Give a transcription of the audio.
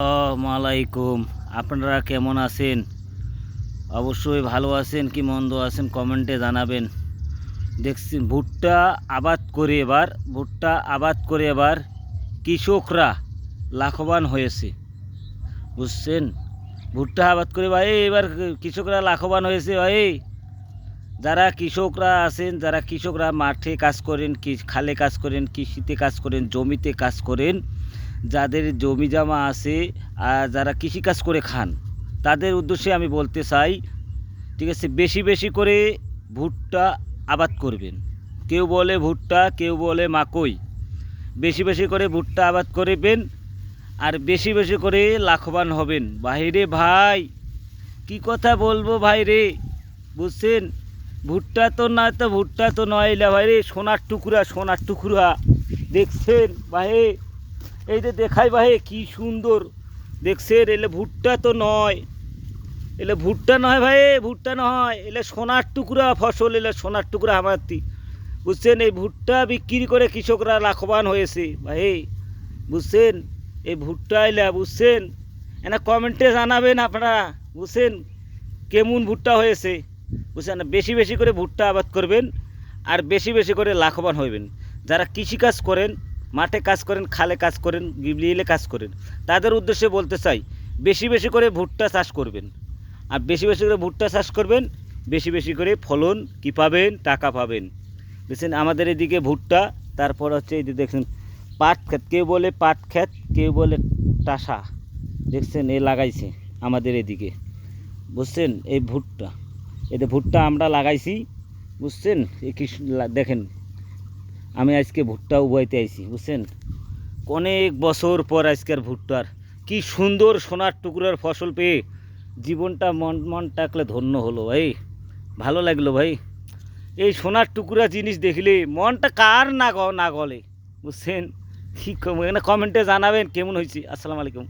আসসালামালাইকুম। আপনারা কেমন আছেন? অবশ্যই ভালো আছেন কি মন্দ আছেন কমেন্টে জানাবেন। দেখছি ভুট্টা আবাদ করে এবার কৃষকরা লাভবান হয়েছে, বুঝছেন? ভুট্টা আবাদ করে ভাই এবার কৃষকরা লাভবান হয়েছে ভাই। যারা কৃষকরা আছেন, যারা কৃষকরা মাঠে কাজ করেন, খালে কাজ করেন, কৃষিতে কাজ করেন, জমিতে কাজ করেন, যাদের জমি জমা আছে আর যারা কৃষিকাজ করে খান, তাদের উদ্দেশ্যে আমি বলতে চাই, ঠিক আছে, বেশি বেশি করে ভুট্টা আবাদ করবেন। কেউ বলে ভুট্টা, কেউ বলে মাকই। বেশি বেশি করে ভুট্টা আবাদ করবেন আর বেশি বেশি করে লাভবান হবেন। ভাইরে ভাই, কি কথা বলবো ভাই রে, বুঝছেন? ভুট্টা তো নয় ভাই রে, সোনার টুকরা, সোনার টুকরা। দেখছেন ভাই, এই যে দেখাই ভাই কি সুন্দর, দেখছেন? এলে ভুট্টা তো নয়, এলে ভুট্টা নয় ভাই, ভুট্টা নয়, এলে সোনার টুকরা ফসল, এলে সোনার টুকরা আমারটি, বুঝছেন? এই ভুট্টা বিক্রি করে কৃষকরা লাভবান হয়েছে ভাই, বুঝছেন? এই ভুট্টা এলে, বুঝছেন, এনা কমেন্টে জানাবেন আপনারা, বুঝছেন, কেমন ভুট্টা হয়েছে, বুঝছেন? বেশি বেশি করে ভুট্টা আবাদ করবেন আর বেশি বেশি করে লাভবান হবেন। যারা কৃষিকাজ করেন, মাঠে কাজ করেন, খালে কাজ করেন, গিবলিলে কাজ করেন, তাদের উদ্দেশ্যে বলতে চাই, বেশি বেশি করে ভুট্টা চাষ করবেন। আর বেশি বেশি করে ভুট্টা চাষ করবেন, বেশি বেশি করে ফলন কী পাবেন, টাকা পাবেন, বুঝছেন? আমাদের এদিকে ভুট্টা, তারপর হচ্ছে এই যে দেখছেন পাট ক্ষেত, কেউ বলে পাট ক্ষেত, কেউ বলে টাসা, দেখছেন এ লাগাইছে আমাদের এদিকে, বুঝছেন? এই ভুট্টা, এতে ভুট্টা আমরা লাগাইছি, বুঝছেন? এই কি দেখেন, আমি আজকে ভুট্টা উবাইতে আইছি, বুঝছেন? অনেক বছর পর আজকের ভুট্টার কি সুন্দর সোনার টুকরার ফসল পেয়ে জীবনটা মন টাকলে ধন্য হলো ভাই, ভালো লাগলো ভাই। এই সোনার টুকরা জিনিস দেখলে মনটা কার না গলে, বুঝছেন? ঠিক কমেন্টে জানাবেন কেমন হয়েছে। আসসালামু আলাইকুম।